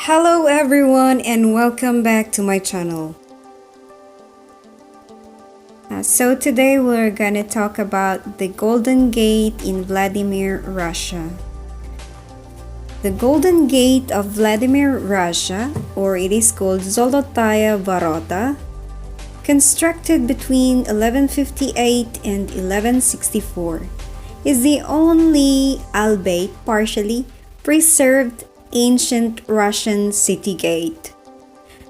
Hello everyone and welcome back to my channel. So today we're gonna talk about the Golden Gate in Vladimir, Russia. The Golden Gate of Vladimir, Russia, or it is called Zolotaya Varota, constructed between 1158 and 1164, is the only, albeit partially, preserved ancient Russian city gate.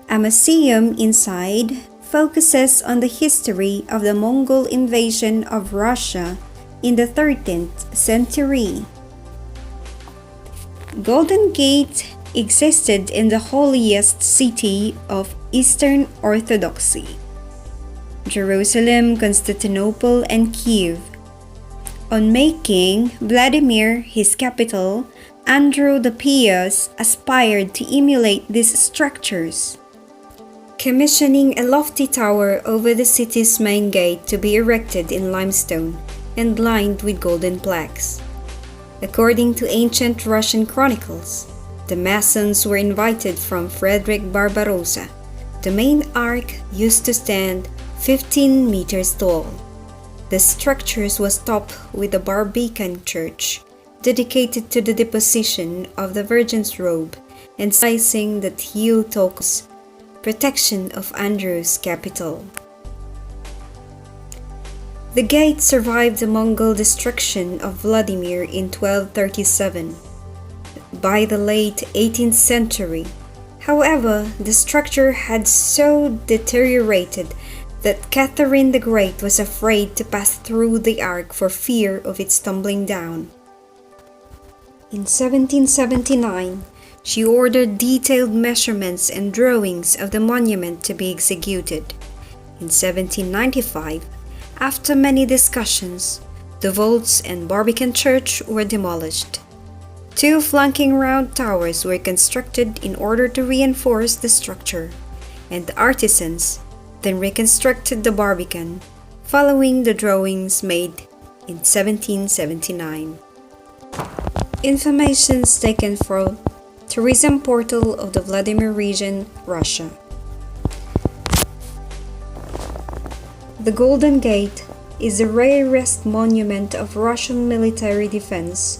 A museum inside focuses on the history of the Mongol invasion of Russia in the 13th century. Golden Gate existed in the holiest city of Eastern Orthodoxy, Jerusalem, Constantinople, and Kiev. On making Vladimir his capital, Andrew the Pious aspired to emulate these structures, commissioning a lofty tower over the city's main gate to be erected in limestone and lined with golden plaques. According to ancient Russian chronicles, the masons were invited from Fredrich Barbarossa. The main arch used to stand 15 meters tall. The structures was topped with a Barbican church, dedicated to the deposition of the Virgin's robe and symbolizing the Theotokos protection of Andrew's capital. The gate survived the Mongol destruction of Vladimir in 1237. By the late 18th century, however, the structure had so deteriorated that Catherine the Great was afraid to pass through the arch for fear of its tumbling down. In 1779, she ordered detailed measurements and drawings of the monument to be executed. In 1795, after many discussions, the vaults and Barbican church were demolished. Two flanking round towers were constructed in order to reinforce the structure, and the artisans then reconstructed the Barbican, following the drawings made in 1779. Information taken from Tourism Portal of the Vladimir region, Russia. The Golden Gate is the rarest monument of Russian military defense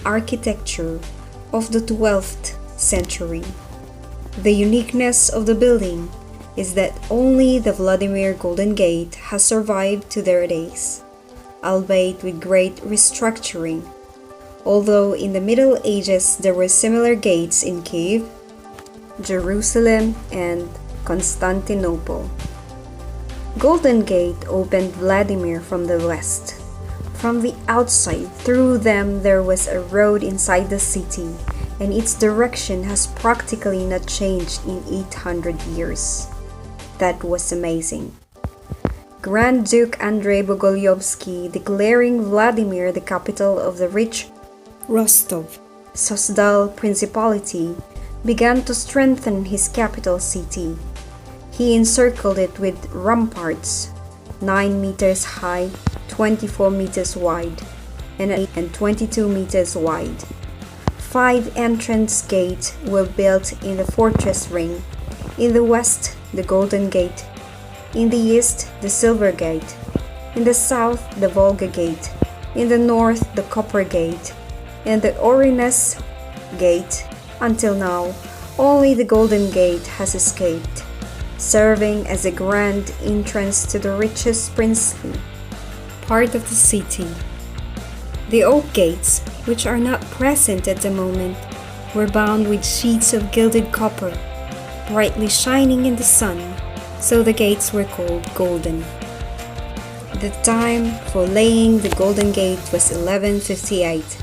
architecture of the 12th century. The uniqueness of the building is that only the Vladimir Golden Gate has survived to their days, albeit with great restructuring. Although in the Middle Ages there were similar gates in Kiev, Jerusalem, and Constantinople. Golden Gate opened Vladimir from the west. From the outside, through them there was a road inside the city, and its direction has practically not changed in 800 years. That was amazing. Grand Duke Andrei Bogolyovsky, declaring Vladimir the capital of the rich Rostov, Suzdal Principality, began to strengthen his capital city. He encircled it with ramparts, 9 meters high, 24 meters wide, and 22 meters wide. 5 entrance gates were built in the fortress ring. In the west, the Golden Gate. In the east, the Silver Gate. In the south, the Volga Gate. In the north, the Copper Gate. And the Orinus Gate. Until now, only the Golden Gate has escaped, serving as a grand entrance to the richest princely part of the city. The oak gates, which are not present at the moment, were bound with sheets of gilded copper, brightly shining in the sun, so the gates were called golden. The time for laying the Golden Gate was 1158.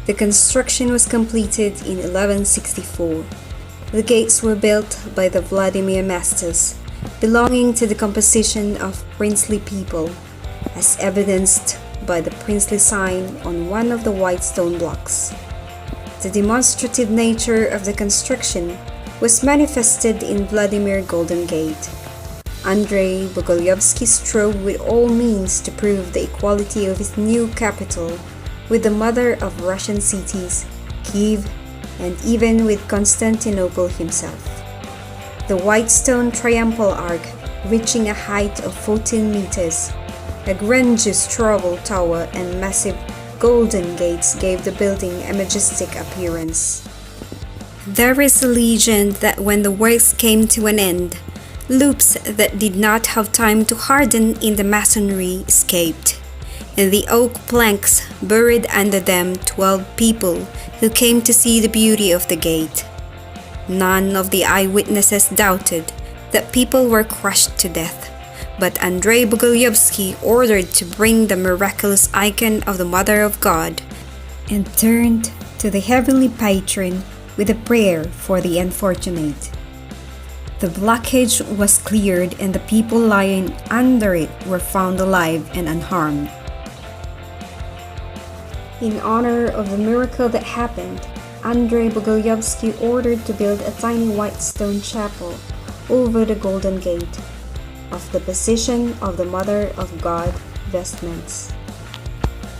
The construction was completed in 1164. The gates were built by the Vladimir masters, belonging to the composition of princely people, as evidenced by the princely sign on one of the white stone blocks. The demonstrative nature of the construction was manifested in Vladimir Golden Gate. Andrei Bogolyovsky strove with all means to prove the equality of his new capital with the mother of Russian cities, Kiev and even with Constantinople himself. The white stone triumphal arch, reaching a height of 14 meters, a grandiose trowel tower and massive golden gates gave the building a majestic appearance. There is a legend that when the works came to an end, loops that did not have time to harden in the masonry escaped, and the oak planks buried under them 12 people who came to see the beauty of the gate. None of the eyewitnesses doubted that people were crushed to death, but Andrei Bogolyubsky ordered to bring the miraculous icon of the Mother of God and turned to the heavenly patron with a prayer for the unfortunate. The blockage was cleared and the people lying under it were found alive and unharmed. In honor of the miracle that happened, Andrei Bogolyubsky ordered to build a tiny white stone chapel over the Golden Gate of the position of the Mother of God vestments.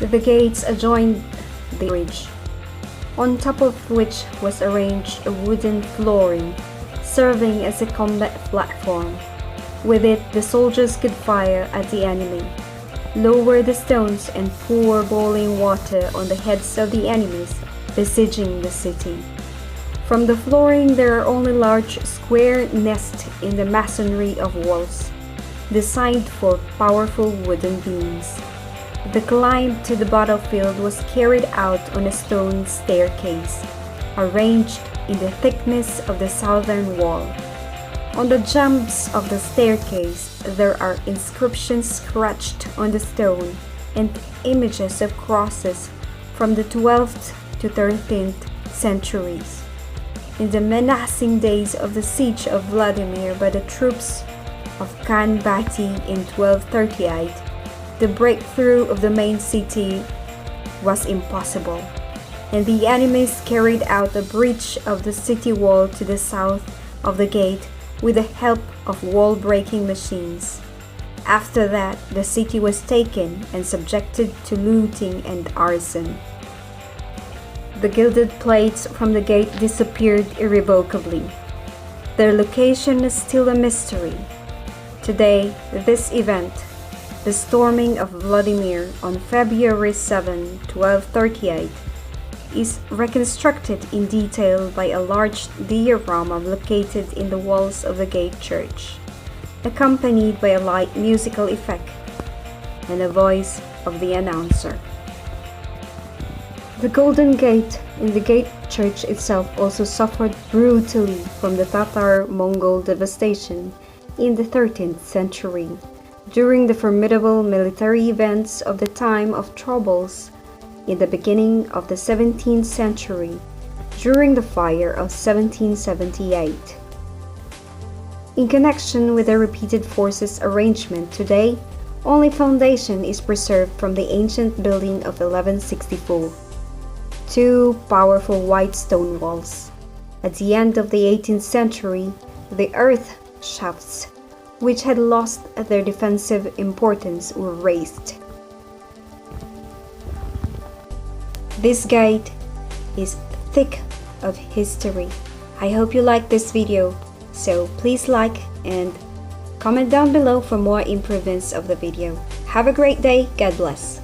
The gates adjoined the bridge, on top of which was arranged a wooden flooring serving as a combat platform. With it, the soldiers could fire at the enemy, lower the stones, and pour boiling water on the heads of the enemies besieging the city. From the flooring, there are only large square nests in the masonry of walls, designed for powerful wooden beams. The climb to the battlefield was carried out on a stone staircase, arranged in the thickness of the southern wall. On the jumps of the staircase, there are inscriptions scratched on the stone and images of crosses from the 12th to 13th centuries. In the menacing days of the siege of Vladimir by the troops of Khan Bati in 1238, the breakthrough of the main city was impossible, and the enemies carried out a breach of the city wall to the south of the gate with the help of wall-breaking machines. After that, the city was taken and subjected to looting and arson. The gilded plates from the gate disappeared irrevocably. Their location is still a mystery. Today, this event, the storming of Vladimir on February 7, 1238, is reconstructed in detail by a large diorama located in the walls of the gate church, accompanied by a light musical effect and a voice of the announcer. The Golden Gate in the gate church itself also suffered brutally from the Tatar-Mongol devastation in the 13th century, during the formidable military events of the time of troubles in the beginning of the 17th century, during the fire of 1778. In connection with the repeated forces arrangement today, only foundation is preserved from the ancient building of 1164. Two powerful white stone walls. At the end of the 18th century, the earth shafts, which had lost their defensive importance, were raised. This gate is thick of history. I hope you like this video, so please like and comment down below for more improvements of the video. Have a great day. God bless.